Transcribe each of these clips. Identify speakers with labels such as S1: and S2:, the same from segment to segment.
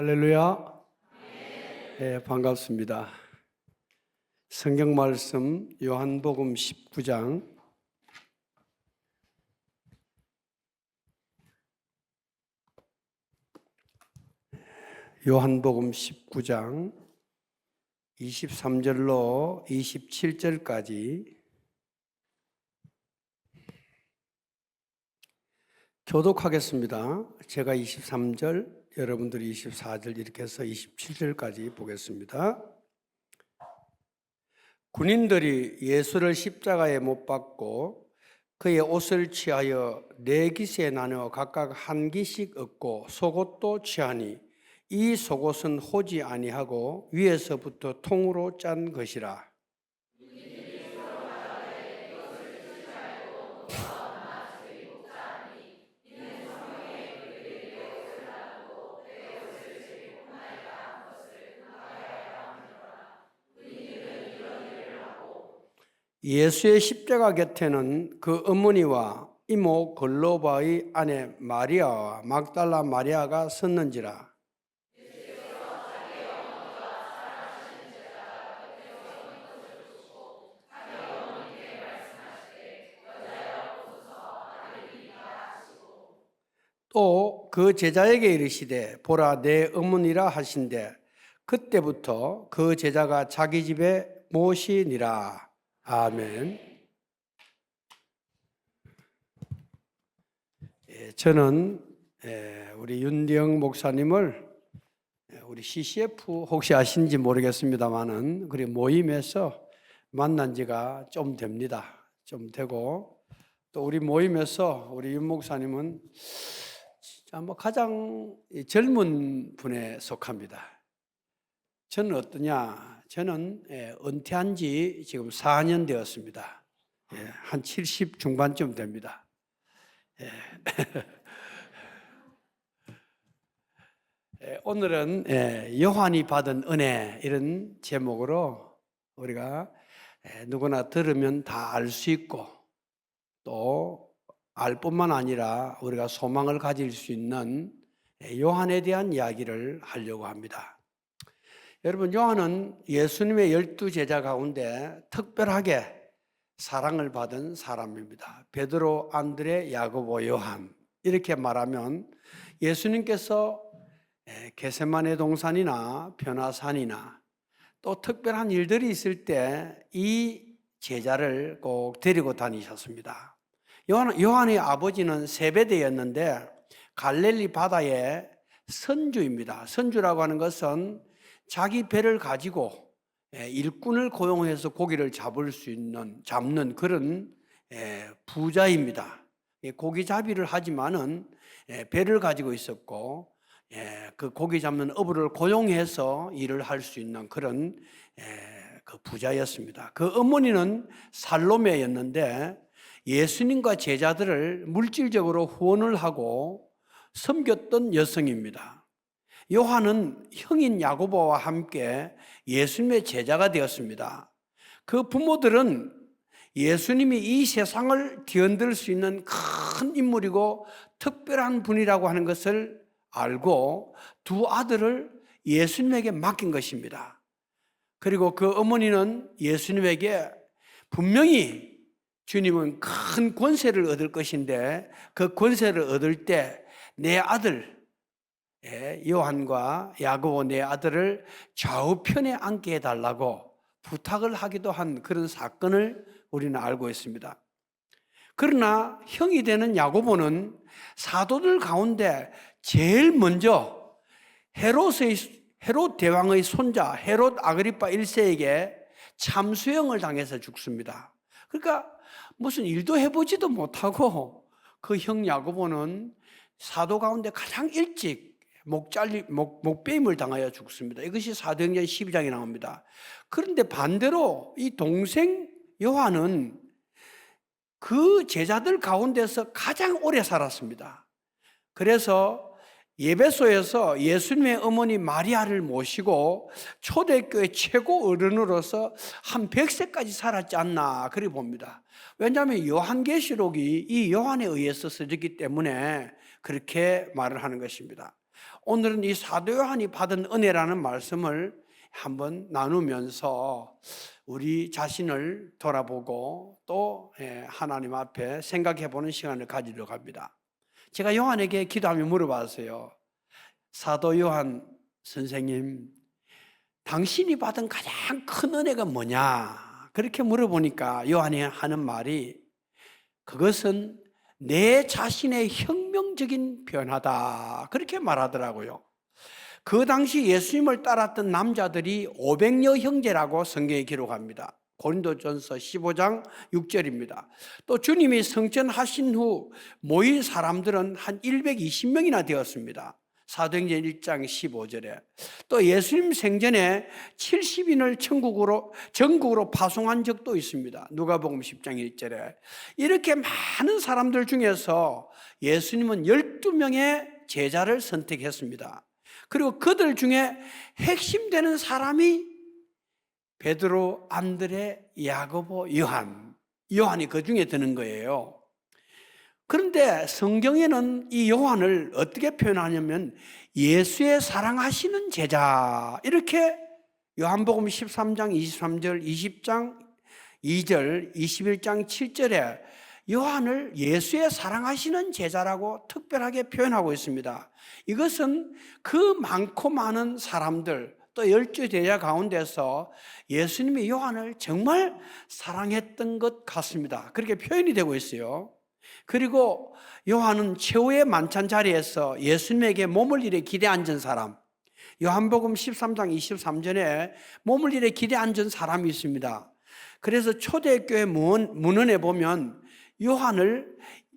S1: 할렐루야. 네, 반갑습니다. 성경 말씀 요한복음 19장 요한복음 19장 23절로 27절까지 교독하겠습니다. 제가 23절, 여러분들이 24절 이렇게 해서 27절까지 보겠습니다. 군인들이 예수를 십자가에 못 박고 그의 옷을 취하여 네 깃에 나누어 각각 한 깃씩 얻고 속옷도 취하니 이 속옷은 호지 아니하고 위에서부터 통으로 짠 것이라. 예수의 십자가 곁에는 그 어머니와 이모 글로바의 아내 마리아와 막달라 마리아가 섰는지라. 또 그 제자에게 이르시되 보라 내 어머니라 하신대 그때부터 그 제자가 자기 집에 모시니라. 아멘. 저는 우리 윤대영 목사님을 우리 CCF 혹시 아신지 모르겠습니다만은 우리 모임에서 만난 지가 좀 됩니다. 좀 되고 또 우리 모임에서 우리 윤 목사님은 아마 가장 젊은 분에 속합니다. 저는 어떠냐? 저는 은퇴한 지 지금 4년 되었습니다. 한 70 중반쯤 됩니다. 오늘은 요한이 받은 은혜 이런 제목으로 우리가 누구나 들으면 다 알 수 있고 또 알 뿐만 아니라 우리가 소망을 가질 수 있는 요한에 대한 이야기를 하려고 합니다. 여러분, 요한은 예수님의 12제자 가운데 특별하게 사랑을 받은 사람입니다. 베드로, 안드레, 야고보, 요한 이렇게 말하면 예수님께서 겟세마네 동산이나 변화산이나 또 특별한 일들이 있을 때 이 제자를 꼭 데리고 다니셨습니다. 요한의 아버지는 세베대였는데 갈릴리 바다의 선주입니다. 선주라고 하는 것은 자기 배를 가지고 일꾼을 고용해서 고기를 잡는 그런 부자입니다. 고기잡이를 하지만은 배를 가지고 있었고 그 고기 잡는 어부를 고용해서 일을 할 수 있는 그런 그 부자였습니다. 그 어머니는 살로메였는데 예수님과 제자들을 물질적으로 후원을 하고 섬겼던 여성입니다. 요한은 형인 야고보와 함께 예수님의 제자가 되었습니다. 그 부모들은 예수님이 이 세상을 뒤흔들 수 있는 큰 인물이고 특별한 분이라고 하는 것을 알고 두 아들을 예수님에게 맡긴 것입니다. 그리고 그 어머니는 예수님에게 분명히 주님은 큰 권세를 얻을 것인데 그 권세를 얻을 때 내 아들 요한과 야고보 내 아들을 좌우편에 앉게 해달라고 부탁을 하기도 한 그런 사건을 우리는 알고 있습니다. 그러나 형이 되는 야고보는 사도들 가운데 제일 먼저 헤롯 대왕의 손자 헤롯 아그리파 1세에게 참수형을 당해서 죽습니다. 그러니까 무슨 일도 해보지도 못하고 그 형 야고보는 사도 가운데 가장 일찍 목배임을 당하여 죽습니다. 이것이 사도행전 12장에 나옵니다. 그런데 반대로 이 동생 요한은 그 제자들 가운데서 가장 오래 살았습니다. 그래서 예배소에서 예수님의 어머니 마리아를 모시고 초대교회 최고 어른으로서 한 100세까지 살았지 않나 그리 봅니다. 왜냐하면 요한계시록이 이 요한에 의해서 써졌기 때문에 그렇게 말을 하는 것입니다. 오늘은 이 사도 요한이 받은 은혜라는 말씀을 한번 나누면서 우리 자신을 돌아보고 또 하나님 앞에 생각해 보는 시간을 가지려고 합니다. 제가 요한에게 기도하며 물어봤어요. 사도 요한 선생님, 당신이 받은 가장 큰 은혜가 뭐냐? 그렇게 물어보니까 요한이 하는 말이, 그것은 내 자신의 혁명적인 변화다, 그렇게 말하더라고요. 그 당시 예수님을 따랐던 남자들이 500여 형제라고 성경에 기록합니다. 고린도전서 15장 6절입니다. 또 주님이 성천하신 후 모인 사람들은 한 120명이나 되었습니다. 사도행전 1장 15절에. 또 예수님 생전에 70인을 전국으로 파송한 적도 있습니다. 누가복음 10장 1절에. 이렇게 많은 사람들 중에서 예수님은 12명의 제자를 선택했습니다. 그리고 그들 중에 핵심되는 사람이 베드로, 안드레, 야고보, 요한이 그 중에 드는 거예요. 그런데 성경에는 이 요한을 어떻게 표현하냐면 예수의 사랑하시는 제자, 이렇게 요한복음 13장 23절, 20장 2절, 21장 7절에 요한을 예수의 사랑하시는 제자라고 특별하게 표현하고 있습니다. 이것은 그 많고 많은 사람들, 또 12 제자 가운데서 예수님이 요한을 정말 사랑했던 것 같습니다. 그렇게 표현이 되고 있어요. 그리고 요한은 최후의 만찬 자리에서 예수님에게 몸을 일에 기대 앉은 사람, 요한복음 13장 23절에 몸을 일에 기대 앉은 사람이 있습니다. 그래서 초대교회 문헌에 보면 요한을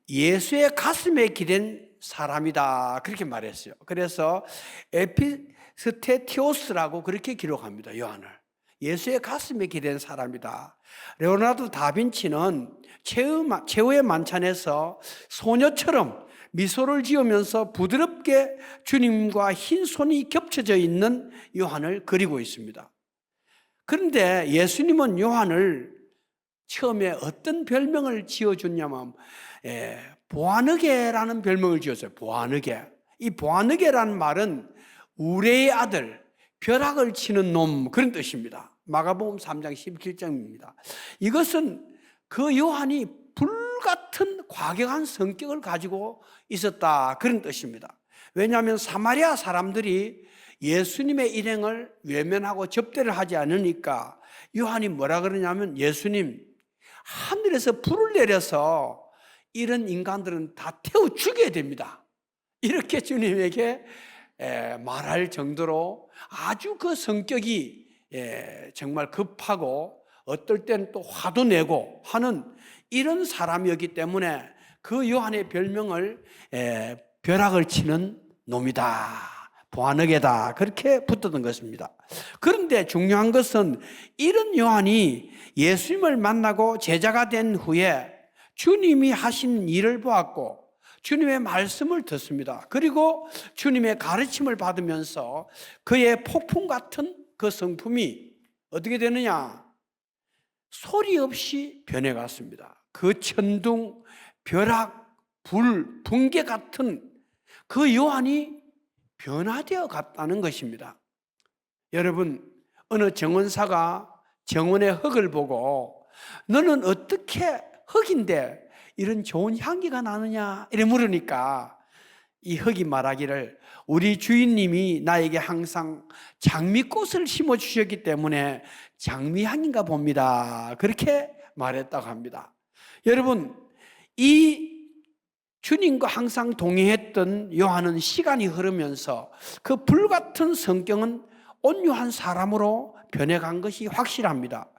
S1: 예수의 가슴에 기댄 사람이다, 그렇게 말했어요. 그래서 에피스테티오스라고 그렇게 기록합니다. 요한을 예수의 가슴에 기댄 사람이다. 레오나르도 다빈치는 최후의 만찬에서 소녀처럼 미소를 지으면서 부드럽게 주님과 흰 손이 겹쳐져 있는 요한을 그리고 있습니다. 그런데 예수님은 요한을 처음에 어떤 별명을 지어줬냐면 보아느게라는 별명을 지었어요. 보아느게. 이 보아느게라는 말은 우레의 아들, 벼락을 치는 놈, 그런 뜻입니다. 마가복음 3장 17절입니다. 이것은 그 요한이 불같은 과격한 성격을 가지고 있었다, 그런 뜻입니다. 왜냐하면 사마리아 사람들이 예수님의 일행을 외면하고 접대를 하지 않으니까 요한이 뭐라 그러냐면, 예수님, 하늘에서 불을 내려서 이런 인간들은 다 태워 죽여야 됩니다, 이렇게 주님에게 말할 정도로 아주 그 성격이 정말 급하고 어떨 때는 또 화도 내고 하는 이런 사람이었기 때문에 그 요한의 별명을 벼락을 치는 놈이다, 보아느게다, 그렇게 붙었던 것입니다. 그런데 중요한 것은 이런 요한이 예수님을 만나고 제자가 된 후에 주님이 하신 일을 보았고 주님의 말씀을 듣습니다. 그리고 주님의 가르침을 받으면서 그의 폭풍 같은 그 성품이 어떻게 되느냐? 소리 없이 변해갔습니다. 그 천둥, 벼락, 불, 번개 같은 그 요한이 변화되어 갔다는 것입니다. 여러분, 어느 정원사가 정원의 흙을 보고 너는 어떻게 흙인데 이런 좋은 향기가 나느냐 이래 물으니까 이 흙이 말하기를, 우리 주인님이 나에게 항상 장미꽃을 심어주셨기 때문에 장미향인가 봅니다, 그렇게 말했다고 합니다. 여러분, 이 주님과 항상 동행했던 요한은 시간이 흐르면서 그 불같은 성격은 온유한 사람으로 변해간 것이 확실합니다.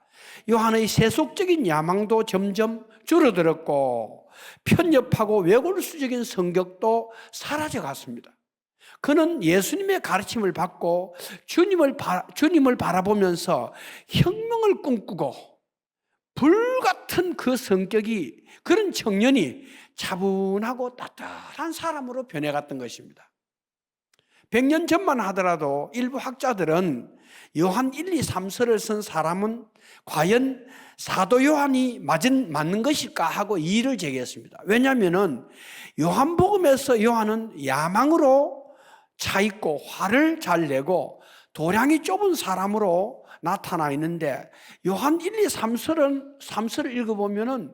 S1: 요한의 세속적인 야망도 점점 줄어들었고 편협하고 외골수적인 성격도 사라져갔습니다. 그는 예수님의 가르침을 받고 주님을 바라보면서 혁명을 꿈꾸고 불같은 그 성격이, 그런 청년이 차분하고 따뜻한 사람으로 변해갔던 것입니다. 100년 전만 하더라도 일부 학자들은 요한 1, 2, 3서를 쓴 사람은 과연 사도 요한이 맞는 것일까 하고 이의를 제기했습니다. 왜냐하면 요한복음에서 요한은 야망으로 차 있고 화를 잘 내고 도량이 좁은 사람으로 나타나 있는데 요한 1, 2, 3서를 읽어보면은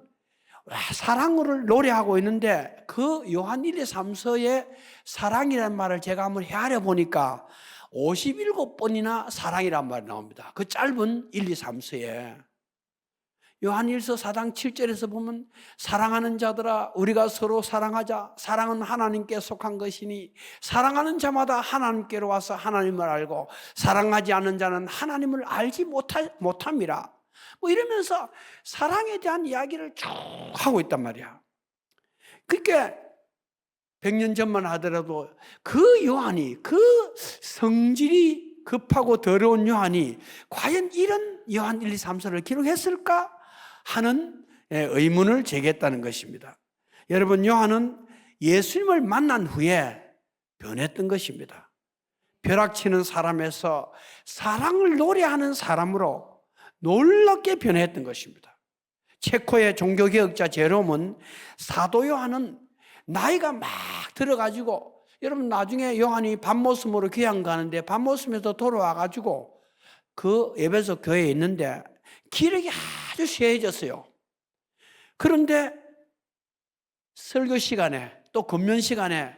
S1: 사랑을 노래하고 있는데 그 요한 1, 2, 3서의 사랑이라는 말을 제가 한번 헤아려 보니까 57번이나 사랑이란 말이 나옵니다. 그 짧은 1, 2, 3서에 요한 1서 4장 7절에서 보면 사랑하는 자들아 우리가 서로 사랑하자. 사랑은 하나님께 속한 것이니 사랑하는 자마다 하나님께로 와서 하나님을 알고 사랑하지 않는 자는 하나님을 알지 못함이라. 뭐 이러면서 사랑에 대한 이야기를 쭉 하고 있단 말이야. 그러니까 100년 전만 하더라도 그 요한이, 그 성질이 급하고 더러운 요한이 과연 이런 요한 1, 2, 3서를 기록했을까 하는 의문을 제기했다는 것입니다. 여러분, 요한은 예수님을 만난 후에 변했던 것입니다. 벼락치는 사람에서 사랑을 노래하는 사람으로 놀랍게 변했던 것입니다. 체코의 종교개혁자 제롬은 사도 요한은 나이가 막 들어가지고, 여러분 나중에 요한이 밤모섬으로 귀양 가는데 밤모섬에서 돌아와가지고 그 에베소 교회에 있는데 기력이 아주 쇠해졌어요. 그런데 설교 시간에 또 금연 시간에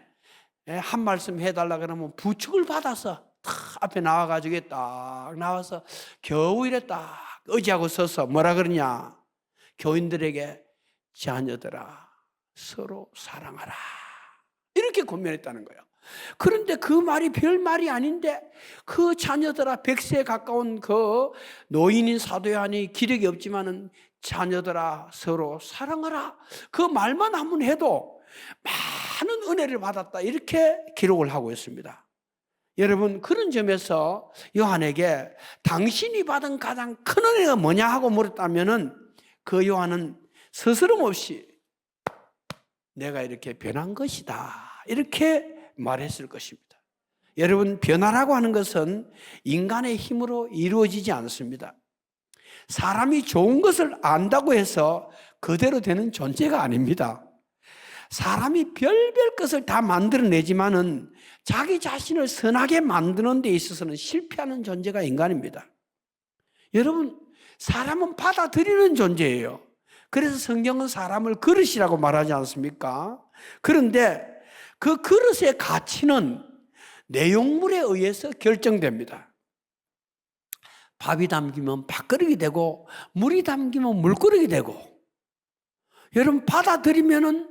S1: 한 말씀 해달라 그러면 부축을 받아서 탁 앞에 나와가지고 딱 나와서 겨우 이래 딱 의지하고 서서 뭐라 그러냐, 교인들에게 자녀들아 서로 사랑하라 이렇게 권면했다는 거예요. 그런데 그 말이 별 말이 아닌데 그 자녀들아, 100세에 가까운 그 노인인 사도 요한이 기력이 없지만은 자녀들아 서로 사랑하라 그 말만 한번 해도 많은 은혜를 받았다 이렇게 기록을 하고 있습니다. 여러분, 그런 점에서 요한에게 당신이 받은 가장 큰 은혜가 뭐냐 하고 물었다면은 그 요한은 스스럼 없이 내가 이렇게 변한 것이다 이렇게 말했을 것입니다. 여러분, 변화라고 하는 것은 인간의 힘으로 이루어지지 않습니다. 사람이 좋은 것을 안다고 해서 그대로 되는 존재가 아닙니다. 사람이 별별 것을 다 만들어내지만은 자기 자신을 선하게 만드는 데 있어서는 실패하는 존재가 인간입니다. 여러분, 사람은 받아들이는 존재예요. 그래서 성경은 사람을 그릇이라고 말하지 않습니까? 그런데 그 그릇의 가치는 내용물에 의해서 결정됩니다. 밥이 담기면 밥그릇이 되고 물이 담기면 물그릇이 되고, 여러분 받아들이면은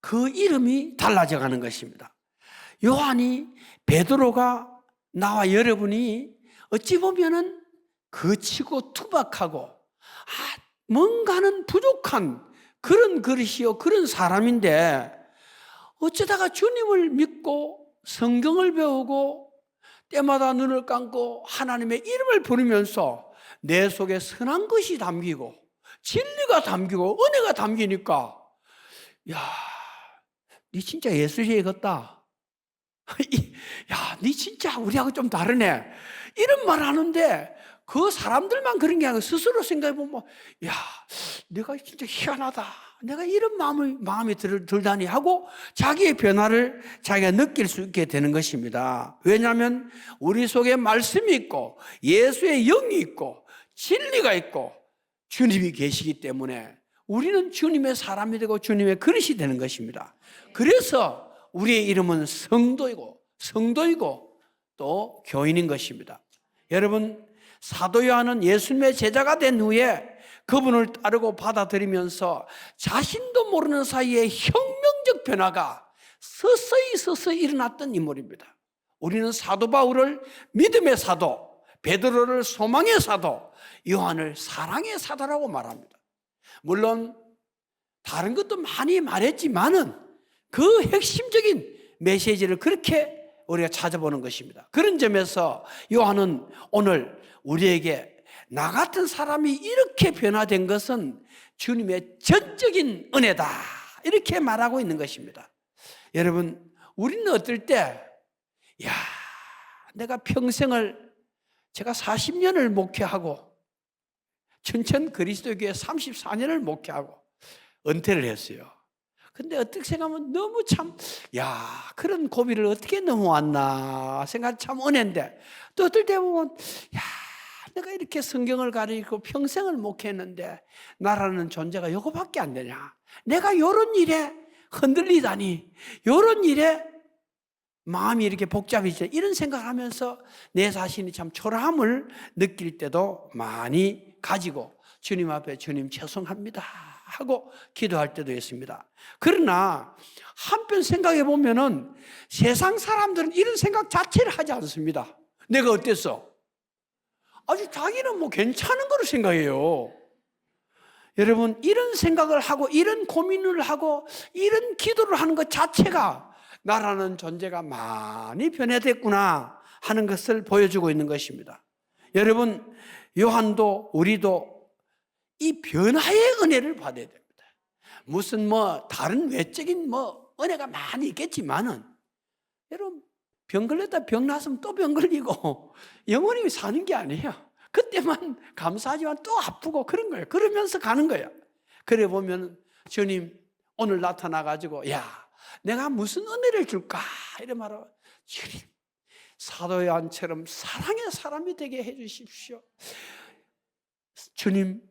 S1: 그 이름이 달라져 가는 것입니다. 요한이, 베드로가, 나와 여러분이 어찌 보면은 거치고 투박하고 뭔가는 부족한 그런 그릇이요, 그런 사람인데 어쩌다가 주님을 믿고 성경을 배우고 때마다 눈을 감고 하나님의 이름을 부르면서 내 속에 선한 것이 담기고 진리가 담기고 은혜가 담기니까, 야, 니 진짜 예수에 걷다. 야, 니 진짜 우리하고 좀 다르네. 이런 말 하는데 그 사람들만 그런 게 아니라 스스로 생각해보면, 야, 내가 진짜 희한하다. 내가 이런 마음이 들다니 하고 자기의 변화를 자기가 느낄 수 있게 되는 것입니다. 왜냐하면 우리 속에 말씀이 있고 예수의 영이 있고 진리가 있고 주님이 계시기 때문에 우리는 주님의 사람이 되고 주님의 그릇이 되는 것입니다. 그래서 우리의 이름은 성도이고 또 교인인 것입니다. 여러분, 사도 요한은 예수님의 제자가 된 후에 그분을 따르고 받아들이면서 자신도 모르는 사이에 혁명적 변화가 서서히 일어났던 인물입니다. 우리는 사도 바울을 믿음의 사도, 베드로를 소망의 사도, 요한을 사랑의 사도라고 말합니다. 물론 다른 것도 많이 말했지만은 그 핵심적인 메시지를 그렇게 우리가 찾아보는 것입니다. 그런 점에서 요한은 오늘 우리에게 나 같은 사람이 이렇게 변화된 것은 주님의 전적인 은혜다 이렇게 말하고 있는 것입니다. 여러분, 우리는 어떨 때, 야, 내가 평생을, 제가 40년을 목회하고 춘천 그리스도교회 34년을 목회하고 은퇴를 했어요. 근데 어떻게 생각하면 너무 참, 야, 그런 고비를 어떻게 넘어왔나 생각 참 은혜인데, 또 어떨 때 보면, 야, 내가 이렇게 성경을 가르치고 평생을 목회했는데 나라는 존재가 이거밖에 안 되냐? 내가 이런 일에 흔들리다니, 이런 일에 마음이 이렇게 복잡해져, 이런 생각을 하면서 내 자신이 참 초라함을 느낄 때도 많이 가지고 주님 앞에 주님 죄송합니다 하고 기도할 때도 있습니다. 그러나 한편 생각해 보면은 세상 사람들은 이런 생각 자체를 하지 않습니다. 내가 어땠어? 아주 자기는 뭐 괜찮은 거로 생각해요. 여러분, 이런 생각을 하고 이런 고민을 하고 이런 기도를 하는 것 자체가 나라는 존재가 많이 변화됐구나 하는 것을 보여주고 있는 것입니다. 여러분, 요한도 우리도 이 변화의 은혜를 받아야 됩니다. 무슨 뭐 다른 외적인 뭐 은혜가 많이 있겠지만은, 여러분, 병 걸렸다 병 났으면 또 병 걸리고 영원히 사는 게 아니에요. 그때만 감사하지만 또 아프고 그런 거예요. 그러면서 가는 거예요. 그래 보면 주님 오늘 나타나가지고, 야, 내가 무슨 은혜를 줄까? 이래 말하고, 주님 사도 요한처럼 사랑의 사람이 되게 해주십시오. 주님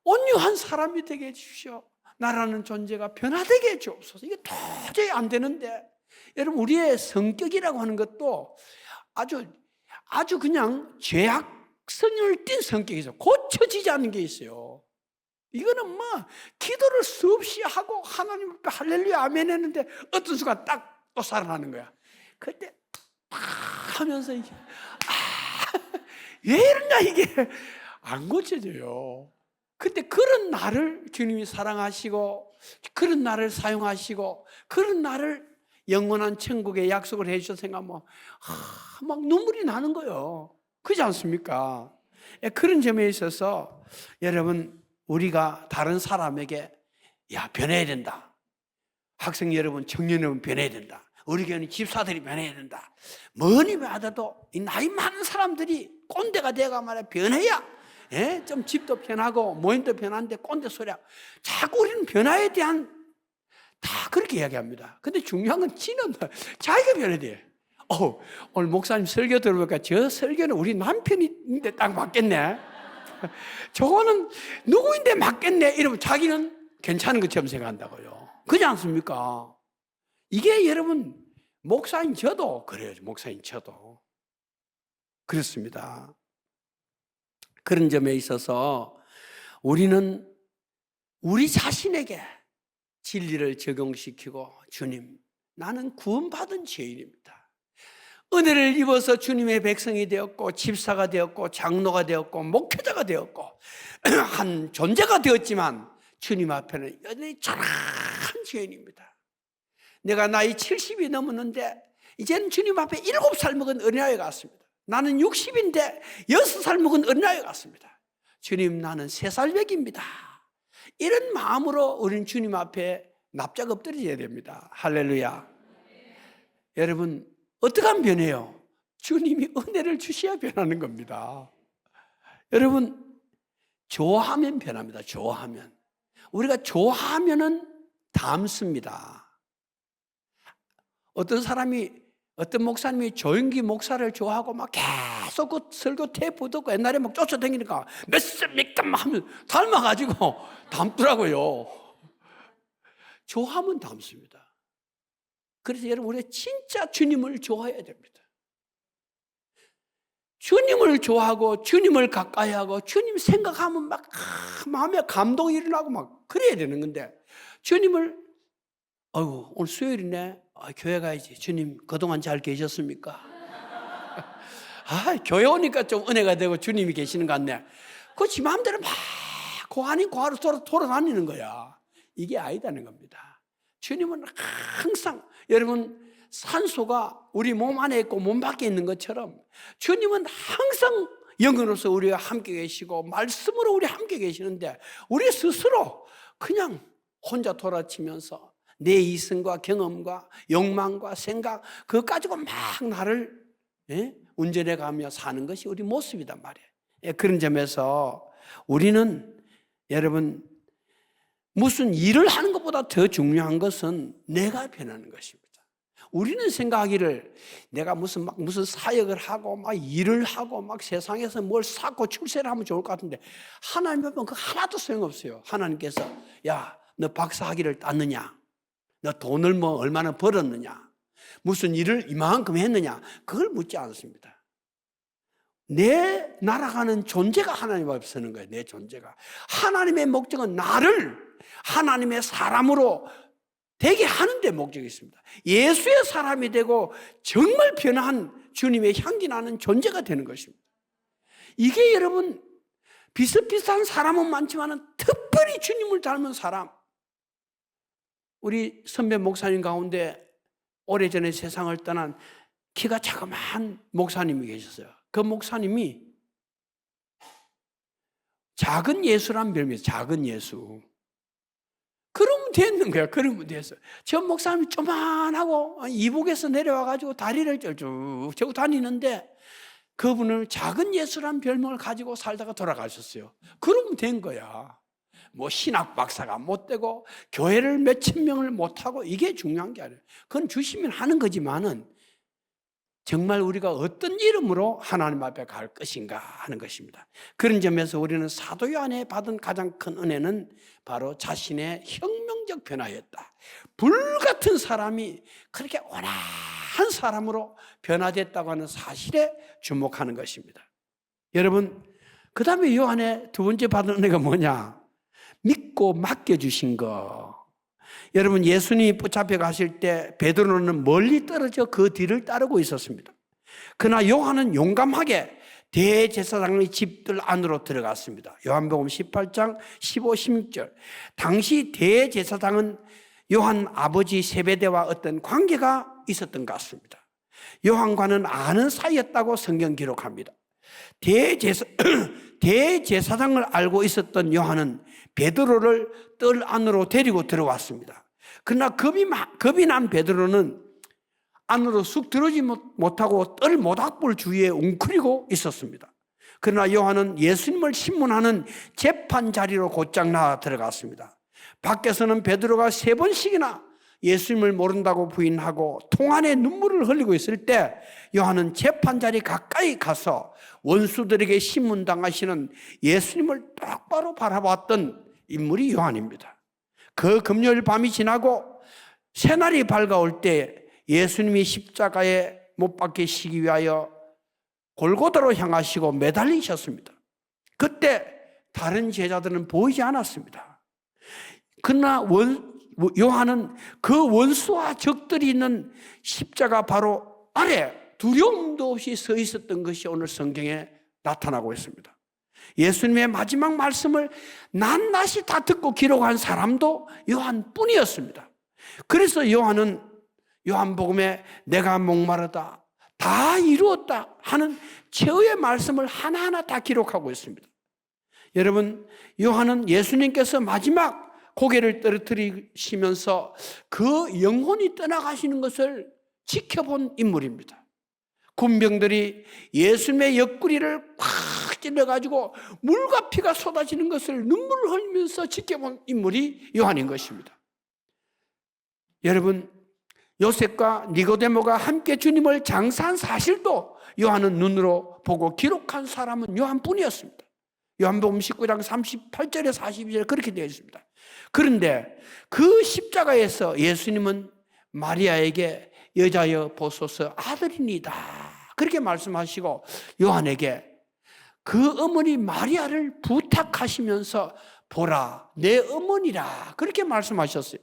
S1: 온유한 사람이 되게 해주십시오. 나라는 존재가 변화되게 해주옵소서. 이게 도저히 안 되는데, 여러분, 우리의 성격이라고 하는 것도 아주 그냥 죄악성을 띤 성격이 있어요. 고쳐지지 않는 게 있어요. 이거는 뭐 기도를 수없이 하고 하나님 앞에 할렐루야 아멘 했는데 어떤 순간 딱 또 살아나는 거야. 그때 팍 하면서 이게 왜 이러냐, 이게 안 고쳐져요. 근데 그런 나를 주님이 사랑하시고 그런 나를 사용하시고 그런 나를 영원한 천국에 약속을 해주셔서 생각하면 막 눈물이 나는 거예요. 그렇지 않습니까? 그런 점에 있어서 여러분, 우리가 다른 사람에게 야, 변해야 된다. 학생 여러분, 청년 여러분, 변해야 된다. 우리 교회는 집사들이 변해야 된다. 뭐니 받아도 이 나이 많은 사람들이 꼰대가 돼가 말이야 변해야, 좀 집도 변하고 모임도 변한데 꼰대 소리야. 자꾸 우리는 변화에 대한 다 그렇게 이야기합니다. 근데 중요한 건 지는 자기가 변해야 돼. 오늘 목사님 설교 들어보니까 저 설교는 우리 남편인데 딱 맞겠네. 저거는 누구인데 맞겠네. 이러면 자기는 괜찮은 것처럼 생각한다고요. 그렇지 않습니까? 이게 여러분, 목사인 저도 그래요. 목사인 저도 그렇습니다. 그런 점에 있어서 우리는 우리 자신에게 진리를 적용시키고, 주님, 나는 구원받은 죄인입니다. 은혜를 입어서 주님의 백성이 되었고 집사가 되었고 장로가 되었고 목회자가 되었고 한 존재가 되었지만 주님 앞에는 여전히 초라한 죄인입니다. 내가 나이 70이 넘었는데 이제는 주님 앞에 7살 먹은 어린아이 같습니다. 나는 60인데 6살 먹은 어린아이 같습니다. 주님, 나는 3살백입니다. 이런 마음으로 우리는 주님 앞에 납작 엎드려야 됩니다. 할렐루야. 여러분, 어떻게 하면 변해요? 주님이 은혜를 주셔야 변하는 겁니다. 여러분, 좋아하면 변합니다. 좋아하면. 우리가 좋아하면은 닮습니다. 어떤 목사님이 조영기 목사를 좋아하고 막 계속 그 설교 테이프 듣고 옛날에 막 쫓아다니니까 몇십니까 하면 닮아가지고 닮더라고요. 좋아하면 닮습니다. 그래서 여러분, 우리가 진짜 주님을 좋아해야 됩니다. 주님을 좋아하고 주님을 가까이 하고 주님 생각하면 막 마음에 감동이 일어나고 막 그래야 되는 건데, 주님을 오늘 수요일이네. 교회 가야지. 주님 그동안 잘 계셨습니까? 교회 오니까 좀 은혜가 되고 주님이 계시는 것 같네. 그 지 마음대로 막 고아닌 고아로 돌아다니는 거야. 이게 아니다는 겁니다. 주님은 항상, 여러분, 산소가 우리 몸 안에 있고 몸 밖에 있는 것처럼 주님은 항상 영으로서 우리와 함께 계시고 말씀으로 우리 함께 계시는데, 우리 스스로 그냥 혼자 돌아치면서 내 이성과 경험과 욕망과 생각 그거 가지고 막 나를 운전해 가며 사는 것이 우리 모습이단 말이에요. 그런 점에서 우리는 여러분, 무슨 일을 하는 것보다 그것보다 더 중요한 것은 내가 변하는 것입니다. 우리는 생각하기를 내가 무슨 사역을 하고 막 일을 하고 막 세상에서 뭘 쌓고 출세를 하면 좋을 것 같은데, 하나님 보면 그 하나도 소용없어요. 하나님께서 야, 너 박사학위를 땄느냐? 너 돈을 뭐 얼마나 벌었느냐? 무슨 일을 이만큼 했느냐? 그걸 묻지 않습니다. 내 날아가는 존재가 하나님 앞에 서는 거예요. 내 존재가. 하나님의 목적은 나를 하나님의 사람으로 되게 하는 데 목적이 있습니다. 예수의 사람이 되고 정말 변한 주님의 향기 나는 존재가 되는 것입니다. 이게 여러분, 비슷비슷한 사람은 많지만 특별히 주님을 닮은 사람, 우리 선배 목사님 가운데 오래전에 세상을 떠난 키가 자그마한 목사님이 계셨어요. 그 목사님이 작은 예수란 별명이에요. 작은 예수. 그러면 되는 거야. 그러면 됐어. 저 목사님이 조만하고 이북에서 내려와가지고 다리를 쭉 저고 다니는데, 그분을 작은 예수란 별명을 가지고 살다가 돌아가셨어요. 그러면 된 거야. 뭐 신학 박사가 못 되고 교회를 몇천 명을 못 하고 이게 중요한 게 아니에요. 그건 주시면 하는 거지만은 정말 우리가 어떤 이름으로 하나님 앞에 갈 것인가 하는 것입니다. 그런 점에서 우리는 사도 요한에 받은 가장 큰 은혜는 바로 자신의 혁명적 변화였다. 불같은 사람이 그렇게 온화한 사람으로 변화됐다고 하는 사실에 주목하는 것입니다. 여러분, 그 다음에 요한의 두 번째 받은 은혜가 뭐냐? 믿고 맡겨주신 거. 여러분, 예수님이 붙잡혀 가실 때 베드로는 멀리 떨어져 그 뒤를 따르고 있었습니다. 그러나 요한은 용감하게 대제사장의 집들 안으로 들어갔습니다. 요한복음 18장 15, 16절. 당시 대제사장은 요한 아버지 세베대와 어떤 관계가 있었던 것 같습니다. 요한과는 아는 사이였다고 성경 기록합니다. 대제사장을 알고 있었던 요한은 베드로를 뜰 안으로 데리고 들어왔습니다. 그러나 겁이 난 베드로는 안으로 쑥 들어오지 못하고 뜰 모닥불 주위에 웅크리고 있었습니다. 그러나 요한은 예수님을 신문하는 재판 자리로 곧장 나와 들어갔습니다. 밖에서는 베드로가 3번씩이나 예수님을 모른다고 부인하고 통안에 눈물을 흘리고 있을 때, 요한은 재판 자리 가까이 가서 원수들에게 신문당하시는 예수님을 똑바로 바라봤던 인물이 요한입니다. 그 금요일 밤이 지나고 새날이 밝아올 때 예수님이 십자가에 못 박히시기 위하여 골고다로 향하시고 매달리셨습니다. 그때 다른 제자들은 보이지 않았습니다. 그러나 요한은 그 원수와 적들이 있는 십자가 바로 아래 두려움도 없이 서 있었던 것이 오늘 성경에 나타나고 있습니다. 예수님의 마지막 말씀을 낱낱이 다 듣고 기록한 사람도 요한뿐이었습니다. 그래서 요한은 요한복음에 내가 목마르다, 다 이루었다 하는 최후의 말씀을 하나하나 다 기록하고 있습니다. 여러분, 요한은 예수님께서 마지막 고개를 떨어뜨리시면서 그 영혼이 떠나가시는 것을 지켜본 인물입니다. 군병들이 예수님의 옆구리를 꽉 찔러가지고 물과 피가 쏟아지는 것을 눈물을 흘리면서 지켜본 인물이 요한인 것입니다. 여러분, 요셉과 니고데모가 함께 주님을 장사한 사실도 요한은 눈으로 보고 기록한 사람은 요한뿐이었습니다. 요한복음 19장 38절에 42절에 그렇게 되어 있습니다. 그런데 그 십자가에서 예수님은 마리아에게 여자여 보소서 아들이니다 그렇게 말씀하시고 요한에게 그 어머니 마리아를 부탁하시면서 보라 내 어머니라 그렇게 말씀하셨어요.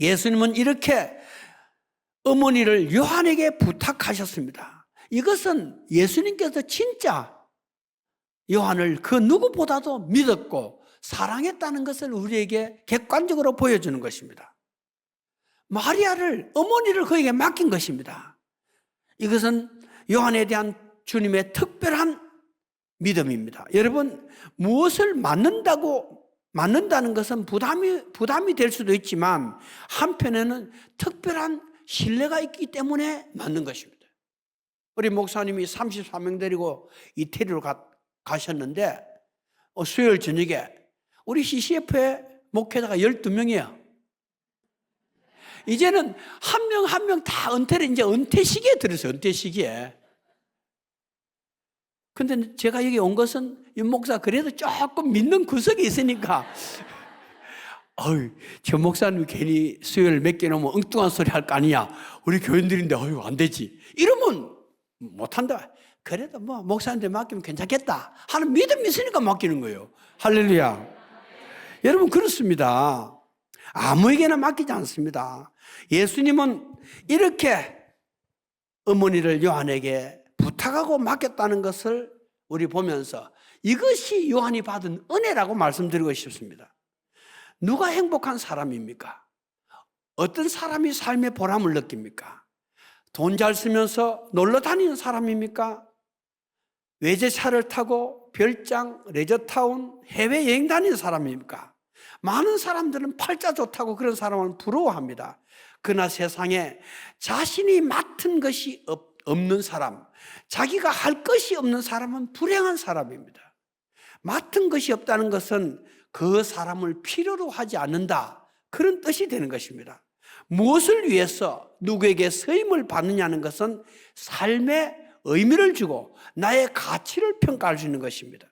S1: 예수님은 이렇게 어머니를 요한에게 부탁하셨습니다. 이것은 예수님께서 진짜 요한을 그 누구보다도 믿었고 사랑했다는 것을 우리에게 객관적으로 보여주는 것입니다. 마리아를, 어머니를 그에게 맡긴 것입니다. 이것은 요한에 대한 주님의 특별한 믿음입니다. 여러분, 무엇을 맡는다는 것은 부담이 될 수도 있지만 한편에는 특별한 신뢰가 있기 때문에 맡는 것입니다. 우리 목사님이 34명 데리고 이태리로 가셨는데 수요일 저녁에 우리 CCF에 목회자가 12명이야. 이제는 한 명 한 명 다 은퇴를 이제 은퇴 시기에 들었어요. 은퇴 시기에. 근데 제가 여기 온 것은 윤 목사 그래도 조금 믿는 구석이 있으니까 저 목사님 괜히 수요일 몇 개 넘으면 엉뚱한 소리 할 거 아니냐. 우리 교인들인데 안 되지. 이러면 못한다. 그래도 뭐 목사님한테 맡기면 괜찮겠다 하는 믿음이 있으니까 맡기는 거예요. 할렐루야. 여러분 그렇습니다. 아무에게나 맡기지 않습니다. 예수님은 이렇게 어머니를 요한에게 부탁하고 맡겼다는 것을 우리 보면서 이것이 요한이 받은 은혜라고 말씀드리고 싶습니다. 누가 행복한 사람입니까? 어떤 사람이 삶의 보람을 느낍니까? 돈 잘 쓰면서 놀러 다니는 사람입니까? 외제차를 타고 별장, 레저타운, 해외여행 다니는 사람입니까? 많은 사람들은 팔자 좋다고 그런 사람을 부러워합니다. 그러나 세상에 자신이 맡은 것이 없는 사람, 자기가 할 것이 없는 사람은 불행한 사람입니다. 맡은 것이 없다는 것은 그 사람을 필요로 하지 않는다, 그런 뜻이 되는 것입니다. 무엇을 위해서 누구에게 서임을 받느냐는 것은 삶의 의미를 주고 나의 가치를 평가할 수 있는 것입니다.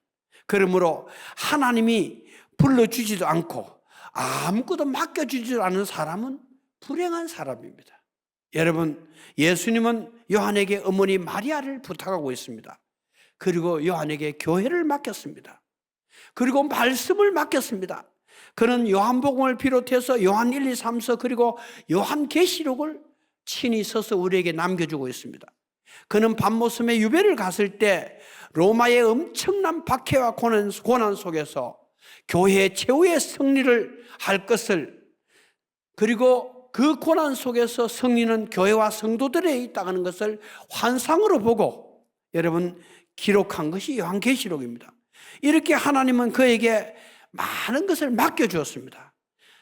S1: 그러므로 하나님이 불러주지도 않고 아무것도 맡겨주지도 않은 사람은 불행한 사람입니다. 여러분, 예수님은 요한에게 어머니 마리아를 부탁하고 있습니다. 그리고 요한에게 교회를 맡겼습니다. 그리고 말씀을 맡겼습니다. 그는 요한복음을 비롯해서 요한 1, 2, 3서 그리고 요한계시록을 친히 써서 우리에게 남겨주고 있습니다. 그는 밤모섬에 유배를 갔을 때 로마의 엄청난 박해와 고난 속에서 교회의 최후의 승리를 할 것을, 그리고 그 고난 속에서 승리는 교회와 성도들에 있다는 것을 환상으로 보고 여러분 기록한 것이 요한계시록입니다. 이렇게 하나님은 그에게 많은 것을 맡겨주었습니다.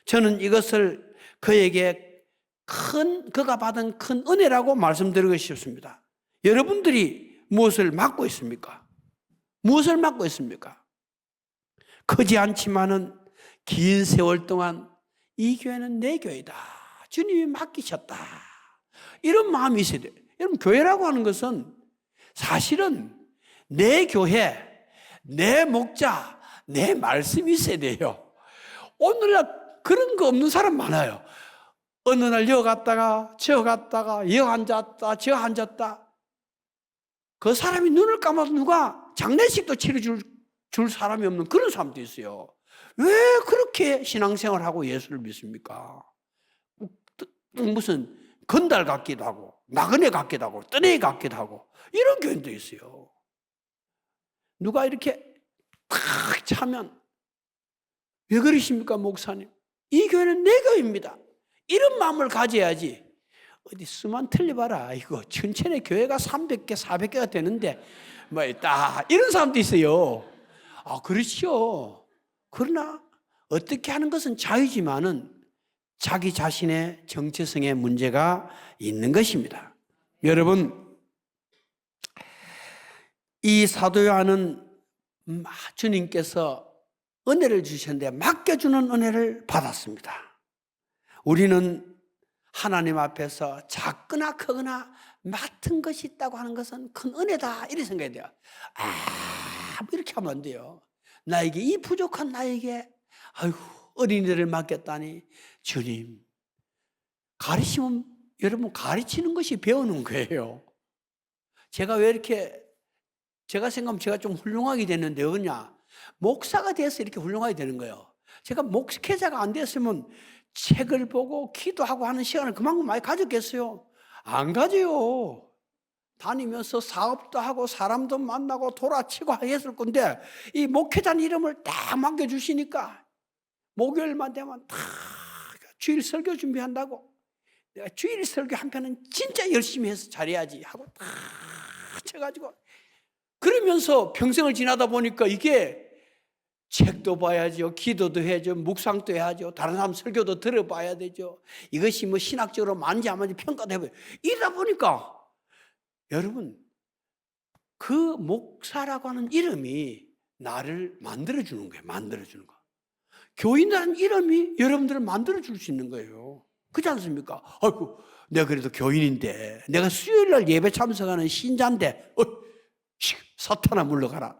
S1: 저는 이것을 그에게 그가 받은 큰 은혜라고 말씀드리고 싶습니다. 여러분들이 무엇을 맡고 있습니까? 무엇을 맡고 있습니까? 크지 않지만은 긴 세월 동안 이 교회는 내 교회다, 주님이 맡기셨다, 이런 마음이 있어야 돼요. 여러분, 교회라고 하는 것은 사실은 내 교회, 내 목자, 내 말씀이 있어야 돼요. 오늘날 그런 거 없는 사람 많아요. 어느 날 여 갔다가 저 갔다가 여 앉았다 저 앉았다. 그 사람이 눈을 감아도 누가 장례식도 치러줄 사람이 없는 그런 사람도 있어요. 왜 그렇게 신앙생활하고 예수를 믿습니까? 무슨 건달 같기도 하고 나그네 같기도 하고 떠내기 같기도 하고 이런 교인도 있어요. 누가 이렇게 탁 차면 왜 그러십니까 목사님? 이 교회는 내 교회입니다. 이런 마음을 가져야지. 어디 수만 틀려봐라. 이거 천천히 교회가 300개 400개가 되는데 뭐 있다, 이런 사람도 있어요. 그렇죠. 그러나 어떻게 하는 것은 자유지만은 자기 자신의 정체성에 문제가 있는 것입니다. 여러분, 이 사도 요한은 주님께서 은혜를 주셨는데 맡겨주는 은혜를 받았습니다. 우리는 하나님 앞에서 작거나 크거나 맡은 것이 있다고 하는 것은 큰 은혜다, 이렇게 생각해야 돼요. 이렇게 하면 안 돼요. 나에게, 이 부족한 나에게 어린이들을 맡겼다니. 주님, 가르치면 여러분 가르치는 것이 배우는 거예요. 제가 왜 이렇게, 제가 생각하면 제가 좀 훌륭하게 됐는데 왜냐? 목사가 돼서 이렇게 훌륭하게 되는 거예요. 제가 목회자가 안 됐으면 책을 보고 기도하고 하는 시간을 그만큼 많이 가졌겠어요? 안 가져요. 다니면서 사업도 하고 사람도 만나고 돌아치고 했을 건데 이 목회자는 이름을 딱 맡겨주시니까 목요일만 되면 다 주일 설교 준비한다고, 내가 주일 설교 한 편은 진짜 열심히 해서 잘해야지 하고 다 쳐가지고, 그러면서 평생을 지나다 보니까 이게 책도 봐야죠, 기도도 해야죠, 묵상도 해야죠, 다른 사람 설교도 들어봐야 되죠. 이것이 뭐 신학적으로 맞는지 안 맞는지 평가도 해봐요. 이러다 보니까 여러분, 그 목사라고 하는 이름이 나를 만들어주는 거예요. 만들어주는 거. 교인이라는 이름이 여러분들을 만들어 줄 수 있는 거예요. 그렇지 않습니까? 아이고, 내가 그래도 교인인데, 내가 수요일날 예배 참석하는 신자인데, 사탄아 물러가라.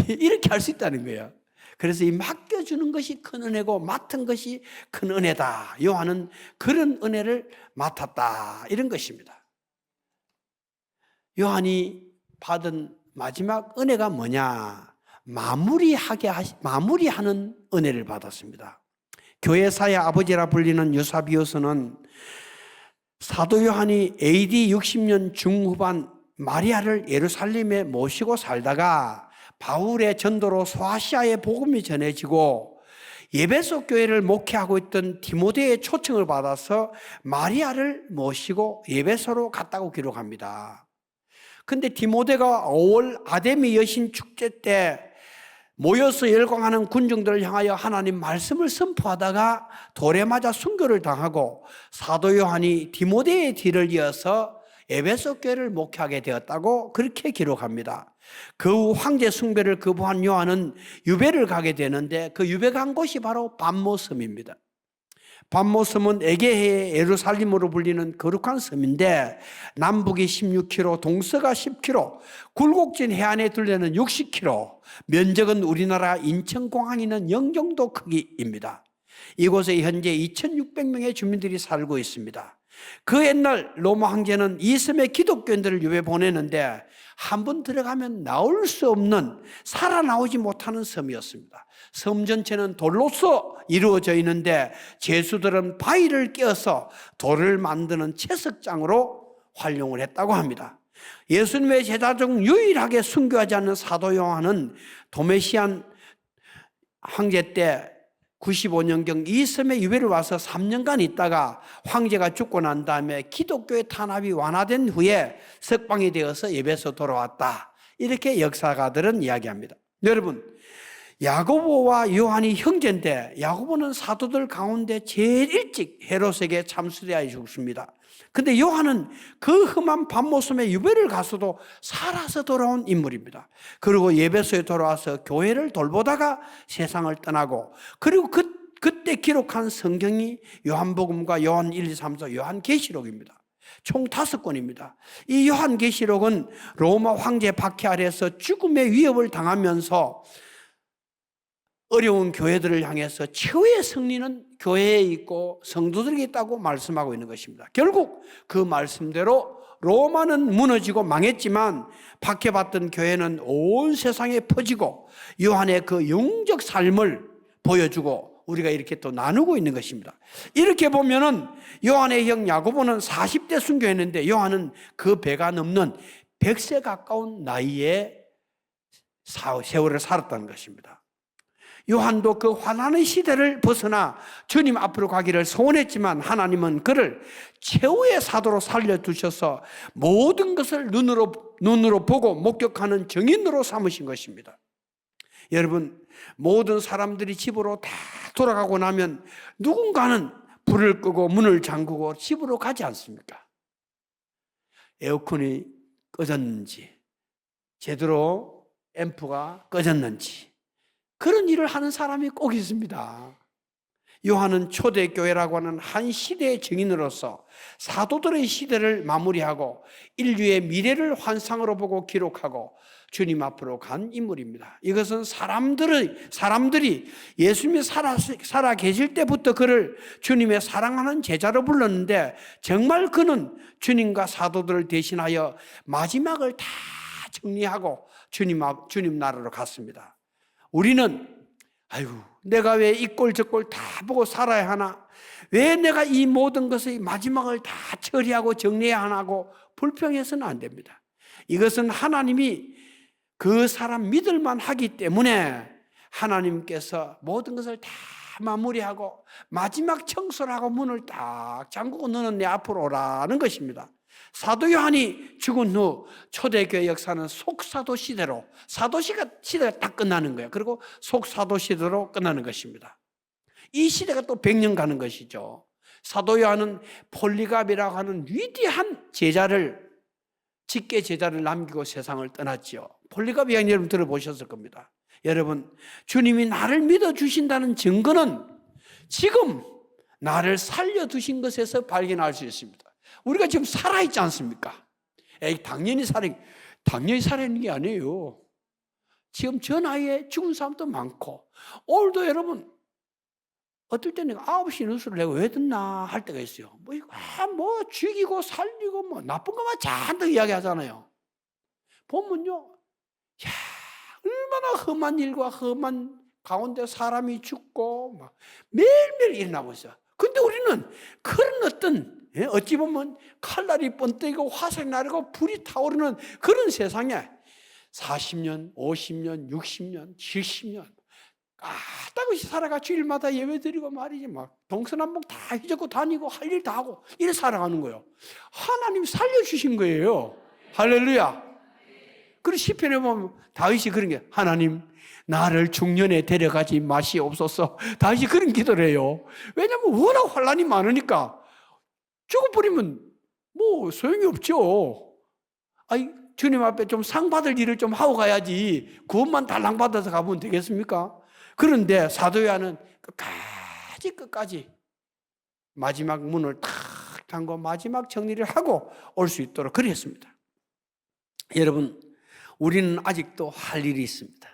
S1: 이렇게 할 수 있다는 거예요. 그래서 이 맡겨주는 것이 큰 은혜고 맡은 것이 큰 은혜다. 요한은 그런 은혜를 맡았다. 이런 것입니다. 요한이 받은 마지막 은혜가 뭐냐? 마무리하는 은혜를 받았습니다. 교회사의 아버지라 불리는 유사비우스는 사도 요한이 AD 60년 중후반 마리아를 예루살렘에 모시고 살다가 바울의 전도로 소아시아에 복음이 전해지고 에베소 교회를 목회하고 있던 디모데의 초청을 받아서 마리아를 모시고 에베소로 갔다고 기록합니다. 근데 디모데가 5월 아데미 여신 축제 때 모여서 열광하는 군중들을 향하여 하나님 말씀을 선포하다가 돌에 맞아 순교를 당하고 사도 요한이 디모데의 뒤를 이어서 에베소 교회를 목회하게 되었다고 그렇게 기록합니다. 그 후 황제 숭배를 거부한 요한은 유배를 가게 되는데 그 유배 간 곳이 바로 밤모섬입니다. 밤모섬은 에게해의 예루살렘으로 불리는 거룩한 섬인데 남북이 16km, 동서가 10km, 굴곡진 해안에 둘레는 60km, 면적은 우리나라 인천공항이 있는 영종도 크기입니다. 이곳에 현재 2600명의 주민들이 살고 있습니다. 그 옛날 로마 황제는 이 섬에 기독교인들을 유배 보내는데 한 번 들어가면 나올 수 없는, 살아나오지 못하는 섬이었습니다. 섬 전체는 돌로서 이루어져 있는데 제수들은 바위를 깨어서 돌을 만드는 채석장으로 활용을 했다고 합니다. 예수님의 제자 중 유일하게 순교하지 않는 사도 요한은 도메시안 황제 때 95년경 이 섬에 유배를 와서 3년간 있다가 황제가 죽고 난 다음에 기독교의 탄압이 완화된 후에 석방이 되어서 에베소 돌아왔다. 이렇게 역사가들은 이야기합니다. 여러분, 야고보와 요한이 형제인데 야고보는 사도들 가운데 제일 일찍 헤롯에게 참수되어 죽습니다. 근데 요한은 그 험한 밤모섬에 유배를 가서도 살아서 돌아온 인물입니다. 그리고 에베소에 돌아와서 교회를 돌보다가 세상을 떠나고, 그리고 그때 기록한 성경이 요한복음과 요한 1, 2, 3, 4, 요한계시록입니다. 총 5권입니다. 이 요한계시록은 로마 황제 박해 아래에서 죽음의 위협을 당하면서 어려운 교회들을 향해서 최후의 승리는 교회에 있고 성도들에게 있다고 말씀하고 있는 것입니다. 결국 그 말씀대로 로마는 무너지고 망했지만 박해받던 교회는 온 세상에 퍼지고 요한의 그 영적 삶을 보여주고 우리가 이렇게 또 나누고 있는 것입니다. 이렇게 보면은 요한의 형 야고보는 40대 순교했는데 요한은 그 배가 넘는 100세 가까운 나이에 세월을 살았다는 것입니다. 요한도 그 환난의 시대를 벗어나 주님 앞으로 가기를 소원했지만 하나님은 그를 최후의 사도로 살려두셔서 모든 것을 눈으로 보고 목격하는 증인으로 삼으신 것입니다. 여러분, 모든 사람들이 집으로 다 돌아가고 나면 누군가는 불을 끄고 문을 잠그고 집으로 가지 않습니까? 에어컨이 꺼졌는지, 제대로 앰프가 꺼졌는지, 그런 일을 하는 사람이 꼭 있습니다. 요한은 초대교회라고 하는 한 시대의 증인으로서 사도들의 시대를 마무리하고 인류의 미래를 환상으로 보고 기록하고 주님 앞으로 간 인물입니다. 이것은 사람들이 예수님이 살아 계실 때부터 그를 주님의 사랑하는 제자로 불렀는데 정말 그는 주님과 사도들을 대신하여 마지막을 다 정리하고 주님 나라로 갔습니다. 우리는 아이고 내가 왜 이 꼴 저 꼴 다 보고 살아야 하나? 왜 내가 이 모든 것의 마지막을 다 처리하고 정리해야 하나고 불평해서는 안 됩니다. 이것은 하나님이 그 사람 믿을만 하기 때문에 하나님께서 모든 것을 다 마무리하고 마지막 청소를 하고 문을 딱 잠그고 너는 내 앞으로 오라는 것입니다. 사도 요한이 죽은 후 초대교회 역사는 속사도 시대로, 사도 시대가 딱 끝나는 거예요. 그리고 속사도 시대로 끝나는 것입니다. 이 시대가 또 100년 가는 것이죠. 사도 요한은 폴리갑이라고 하는 위대한 직계 제자를 남기고 세상을 떠났죠. 폴리갑 이야기 여러분 들어보셨을 겁니다. 여러분, 주님이 나를 믿어주신다는 증거는 지금 나를 살려두신 것에서 발견할 수 있습니다. 우리가 지금 살아있지 않습니까? 당연히 살아있는 게 아니에요. 지금 저 나이에 죽은 사람도 많고, 오늘도 여러분, 어떨 때는 9시 뉴스를 내가 왜 듣나 할 때가 있어요. 뭐 죽이고 살리고 뭐 나쁜 것만 잔뜩 이야기하잖아요. 보면요, 야, 얼마나 험한 일과 험한 가운데 사람이 죽고 막 매일매일 일어나고 있어요. 근데 우리는 그런 어떤, 어찌 보면 칼날이 번뜩이고 화살이 나르고 불이 타오르는 그런 세상에 40년, 50년, 60년, 70년 까딱없이 살아가 주일마다 예배 드리고 말이지, 막 동서남북 다 휘젓고 다니고 할 일 다 하고 이래 살아가는 거예요. 하나님 살려주신 거예요. 할렐루야. 그리고 시편에 보면 다윗이 그런 게, 하나님 나를 중년에 데려가지 마시옵소서. 다윗이 그런 기도를 해요. 왜냐하면 워낙 환난이 많으니까. 죽어버리면 뭐 소용이 없죠. 아니, 주님 앞에 좀 상 받을 일을 좀 하고 가야지 그것만 달랑 받아서 가면 되겠습니까? 그런데 사도 요한은 끝까지 마지막 문을 탁 잠궈 마지막 정리를 하고 올 수 있도록 그랬습니다. 여러분, 우리는 아직도 할 일이 있습니다.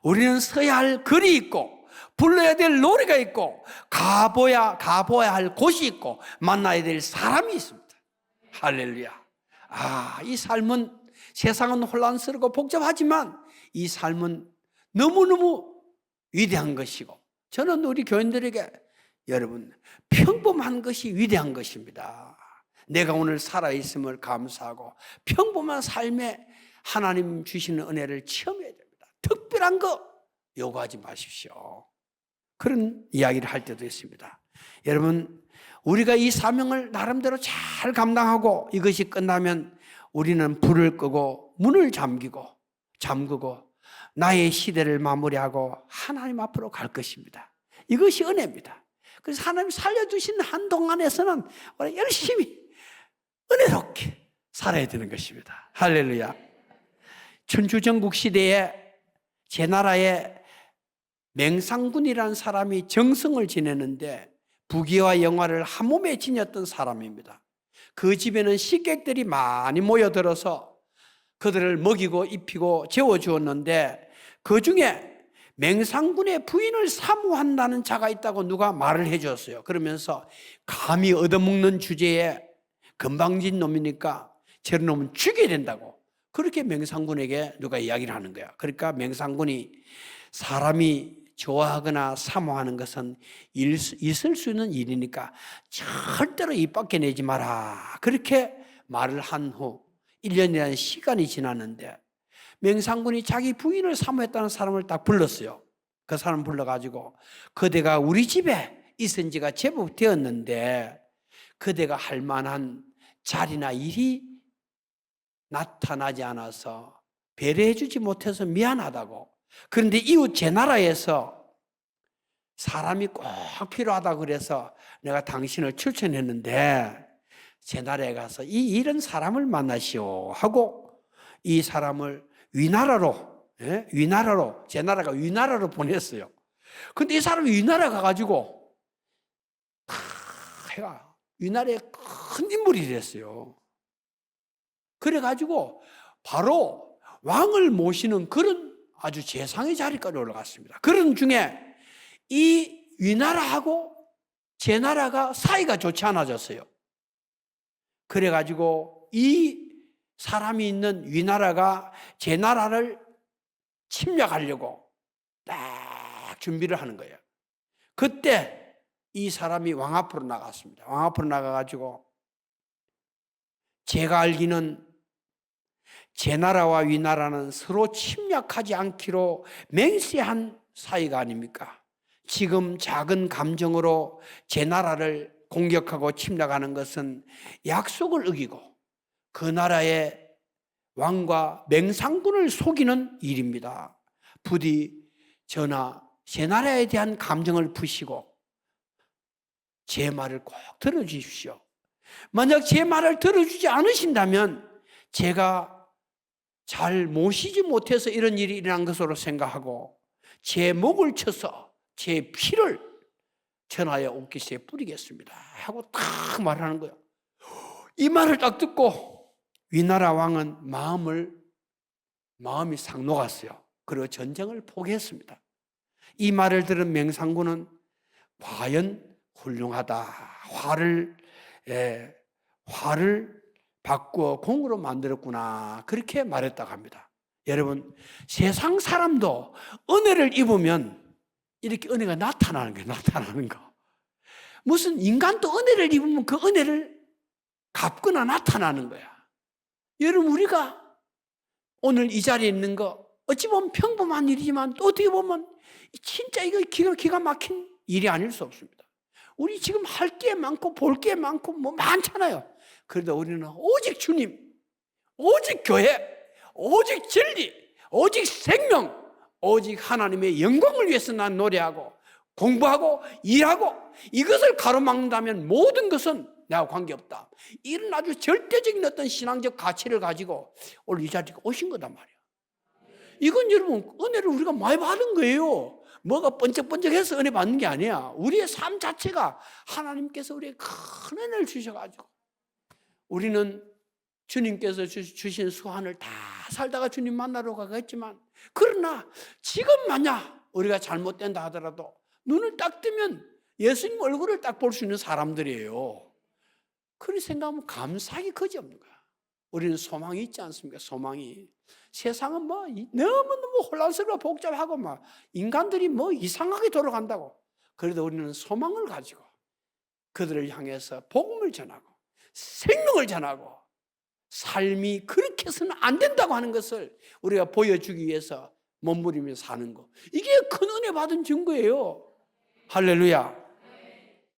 S1: 우리는 서야 할 글이 있고 불러야 될 노래가 있고 가봐야 할 곳이 있고 만나야 될 사람이 있습니다. 할렐루야. 이 삶은, 세상은 혼란스럽고 복잡하지만 이 삶은 너무너무 위대한 것이고, 저는 우리 교인들에게, 여러분, 평범한 것이 위대한 것입니다. 내가 오늘 살아있음을 감사하고 평범한 삶에 하나님 주시는 은혜를 체험해야 됩니다. 특별한 거 요구하지 마십시오. 그런 이야기를 할 때도 있습니다. 여러분, 우리가 이 사명을 나름대로 잘 감당하고 이것이 끝나면 우리는 불을 끄고 문을 잠그고 나의 시대를 마무리하고 하나님 앞으로 갈 것입니다. 이것이 은혜입니다. 그래서 하나님 살려주신 한동안에서는 열심히 은혜롭게 살아야 되는 것입니다. 할렐루야. 천주전국 시대에 제 나라에 맹상군이라는 사람이 정성을 지내는데 부귀와 영화를 한 몸에 지녔던 사람입니다. 그 집에는 식객들이 많이 모여들어서 그들을 먹이고 입히고 재워주었는데, 그 중에 맹상군의 부인을 사모한다는 자가 있다고 누가 말을 해줬어요. 그러면서 감히 얻어먹는 주제에 건방진 놈이니까 저런 놈은 죽여야 된다고, 그렇게 맹상군에게 누가 이야기를 하는 거야. 그러니까 맹상군이, 사람이 좋아하거나 사모하는 것은 있을 수 있는 일이니까 절대로 입 밖에 내지 마라, 그렇게 말을 한 후 1년이라는 시간이 지났는데, 맹상군이 자기 부인을 사모했다는 사람을 딱 불렀어요. 그 사람 불러가지고, 그대가 우리 집에 있은 지가 제법 되었는데 그대가 할 만한 자리나 일이 나타나지 않아서 배려해 주지 못해서 미안하다고. 그런데 이웃 제 나라에서 사람이 꼭 필요하다고 그래서 내가 당신을 추천했는데 제 나라에 가서 이런 사람을 만나시오 하고 이 사람을 위나라로, 제 나라가 위나라로 보냈어요. 근데 이 사람이 위나라 가가지고 위나라에 큰 인물이 됐어요. 그래가지고 바로 왕을 모시는 그런 아주 최상의 자리까지 올라갔습니다. 그런 중에 이 위나라하고 제 나라가 사이가 좋지 않아졌어요. 그래가지고 이 사람이 있는 위나라가 제 나라를 침략하려고 딱 준비를 하는 거예요. 그때 이 사람이 왕 앞으로 나갔습니다. 왕 앞으로 나가가지고, 제가 알기는 제 나라와 위나라는 서로 침략하지 않기로 맹세한 사이가 아닙니까? 지금 작은 감정으로 제 나라를 공격하고 침략하는 것은 약속을 어기고 그 나라의 왕과 맹상군을 속이는 일입니다. 부디 전하 제 나라에 대한 감정을 푸시고 제 말을 꼭 들어주십시오. 만약 제 말을 들어주지 않으신다면 제가 잘 모시지 못해서 이런 일이 일어난 것으로 생각하고 제 목을 쳐서 제 피를 전하여 옥기스에 뿌리겠습니다 하고 딱 말하는 거예요. 이 말을 딱 듣고 위나라 왕은 마음이 상 녹았어요. 그리고 전쟁을 포기했습니다. 이 말을 들은 맹상군은 과연 훌륭하다. 화를 바꾸어 공으로 만들었구나. 그렇게 말했다고 합니다. 여러분, 세상 사람도 은혜를 입으면 이렇게 은혜가 나타나는 거예요. 나타나는 거. 무슨 인간도 은혜를 입으면 그 은혜를 갚거나 나타나는 거야. 여러분, 우리가 오늘 이 자리에 있는 거 어찌 보면 평범한 일이지만 또 어떻게 보면 진짜 이거 기가 막힌 일이 아닐 수 없습니다. 우리 지금 할 게 많고 볼 게 많고 뭐 많잖아요. 그래도 우리는 오직 주님, 오직 교회, 오직 진리, 오직 생명, 오직 하나님의 영광을 위해서 난 노래하고 공부하고 일하고 이것을 가로막는다면 모든 것은 나와 관계없다. 이런 아주 절대적인 어떤 신앙적 가치를 가지고 오늘 이 자리에 오신 거단 말이에요. 이건 여러분 은혜를 우리가 많이 받은 거예요. 뭐가 번쩍번쩍해서 은혜 받는 게 아니야. 우리의 삶 자체가 하나님께서 우리에게 큰 은혜를 주셔가지고 우리는 주님께서 주신 수완을 다 살다가 주님 만나러 가겠지만 그러나 지금 만약 우리가 잘못된다 하더라도 눈을 딱 뜨면 예수님 얼굴을 딱 볼 수 있는 사람들이에요. 그렇게 생각하면 감사하기 그지없는 거야. 우리는 소망이 있지 않습니까? 소망이. 세상은 뭐 너무너무 혼란스럽고 복잡하고 막 인간들이 뭐 이상하게 돌아간다고. 그래도 우리는 소망을 가지고 그들을 향해서 복음을 전하고 생명을 전하고 삶이 그렇게 해서는 안 된다고 하는 것을 우리가 보여주기 위해서 몸부리며 사는 거. 이게 큰 은혜 받은 증거예요. 할렐루야.